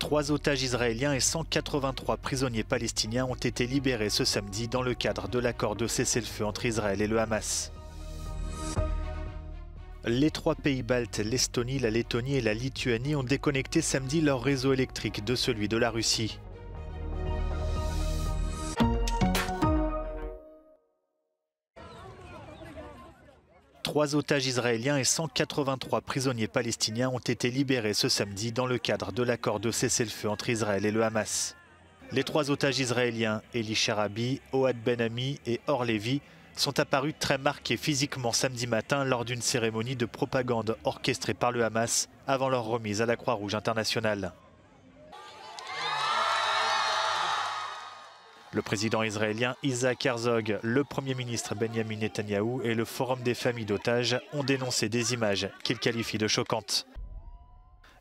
3 otages israéliens et 183 prisonniers palestiniens ont été libérés ce samedi dans le cadre de l'accord de cessez-le-feu entre Israël et le Hamas. Les 3 pays baltes, l'Estonie, la Lettonie et la Lituanie, ont déconnecté samedi leur réseau électrique de celui de la Russie. Trois otages israéliens et 183 prisonniers palestiniens ont été libérés ce samedi dans le cadre de l'accord de cessez-le-feu entre Israël et le Hamas. Les 3 otages israéliens, Eli Sharabi, Ohad Ben-Ami et Or Levi, sont apparus très marqués physiquement samedi matin lors d'une cérémonie de propagande orchestrée par le Hamas avant leur remise à la Croix-Rouge internationale. Le président israélien Isaac Herzog, le premier ministre Benjamin Netanyahou et le Forum des familles d'otages ont dénoncé des images qu'ils qualifient de choquantes.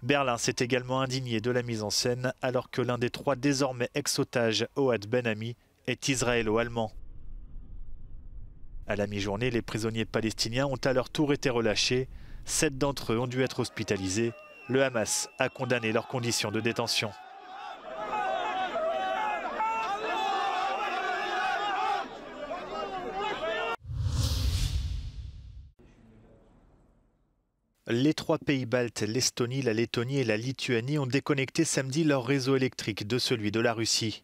Berlin s'est également indigné de la mise en scène alors que l'un des 3 désormais ex-otages, Ohad Ben-Ami, est israélo-allemand. À la mi-journée, les prisonniers palestiniens ont à leur tour été relâchés. 7 d'entre eux ont dû être hospitalisés. Le Hamas a condamné leurs conditions de détention. Les 3 pays baltes, l'Estonie, la Lettonie et la Lituanie, ont déconnecté samedi leur réseau électrique de celui de la Russie.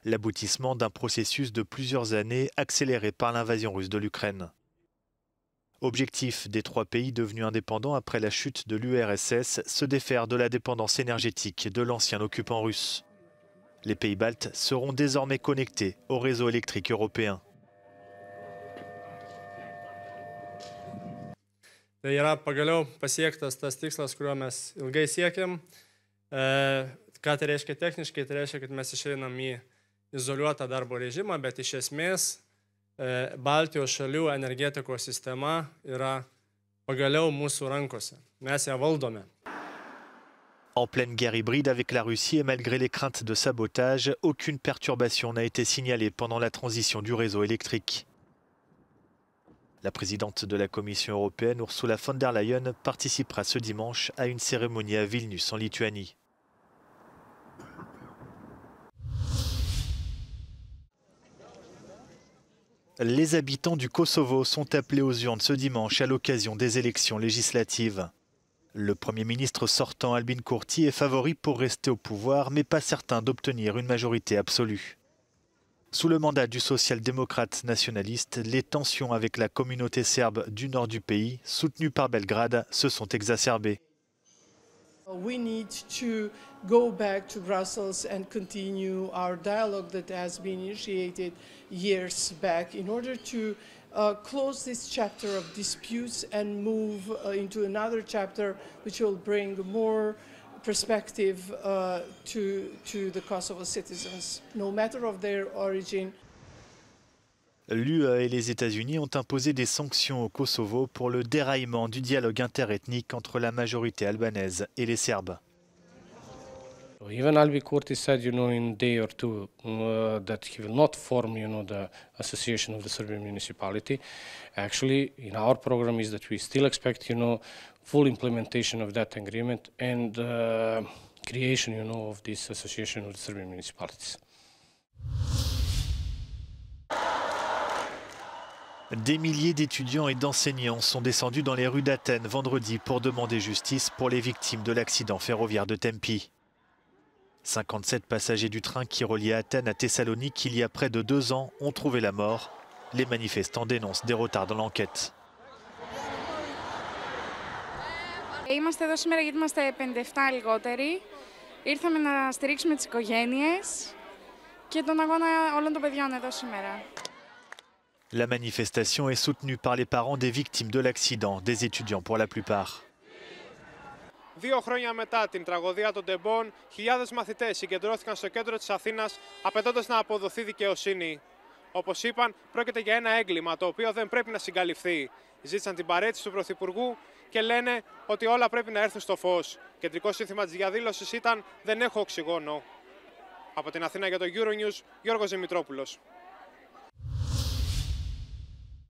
L'aboutissement d'un processus de plusieurs années accéléré par l'invasion russe de l'Ukraine. Objectif des 3 pays devenus indépendants après la chute de l'URSS, se défaire de la dépendance énergétique de l'ancien occupant russe. Les pays baltes seront désormais connectés au réseau électrique européen. Tai yra pagaliau pasiektas tas tikslas, kurio mes ilgai siekėm. Ką tai reiškia techniškai? Tai reiškia, kad mes išeinam į izoliuotą darbo režimą, bet iš esmės Baltijos šalių energetikos sistema yra pagaliau mūsų rankose. Mes ją valdome. En pleine guerre hybride avec la Russie et malgré les craintes de sabotage, aucune perturbation n'a été signalée pendant la transition du réseau électrique. La présidente de la Commission européenne, Ursula von der Leyen, participera ce dimanche à une cérémonie à Vilnius, en Lituanie. Les habitants du Kosovo sont appelés aux urnes ce dimanche à l'occasion des élections législatives. Le Premier ministre sortant Albin Kurti est favori pour rester au pouvoir, mais pas certain d'obtenir une majorité absolue. Sous le mandat du social-démocrate nationaliste, les tensions avec la communauté serbe du nord du pays, soutenue par Belgrade, se sont exacerbées. We need to go back to Brussels and continue our dialogue that has been initiated years back in order to close this chapter of disputes and move into another chapter which will bring more perspective to the Kosovo citizens, no matter of their origin. L'UE et les États-Unis ont imposé des sanctions au Kosovo pour le déraillement du dialogue interethnique entre la majorité albanaise et les Serbes. Even Albin Kurti said, in a day or two, that he will not form, the association of the Serbian municipality. Actually, in our program is that we still expect, full implementation of that agreement and creation, of this association of the Serbian municipalities. Des milliers d'étudiants et d'enseignants sont descendus dans les rues d'Athènes vendredi pour demander justice pour les victimes de l'accident ferroviaire de Tempi. 57 passagers du train qui reliait Athènes à Thessalonique il y a près de 2 ans ont trouvé la mort. Les manifestants dénoncent des retards dans l'enquête. Είμαστε εδώ σήμερα γιατί είμαστε 57 λιγότεροι. Ήρθαμε να στηρίξουμε τις οικογένειες και τον αγώνα όλων των παιδιών εδώ σήμερα. La manifestation est soutenue par les parents des victimes de l'accident, des étudiants pour la plupart. 2 χρόνια μετά την τραγωδία των Τεμπών, χιλιάδες μαθητές συγκεντρώθηκαν στο κέντρο της Αθήνας, απαιτώντας να αποδοθεί δικαιοσύνη. Όπως είπαν, πρόκειται για ένα έγκλημα το οποίο δεν πρέπει να συγκαλυφθεί. Ζήτησαν την παραίτηση του Πρωθυπουργού και λένε ότι όλα πρέπει να έρθουν στο φως. Κεντρικό σύνθημα της διαδήλωσης ήταν «Δεν έχω οξυγόνο». Από την Αθήνα για το Euronews, Γιώργος Δημητρόπουλος.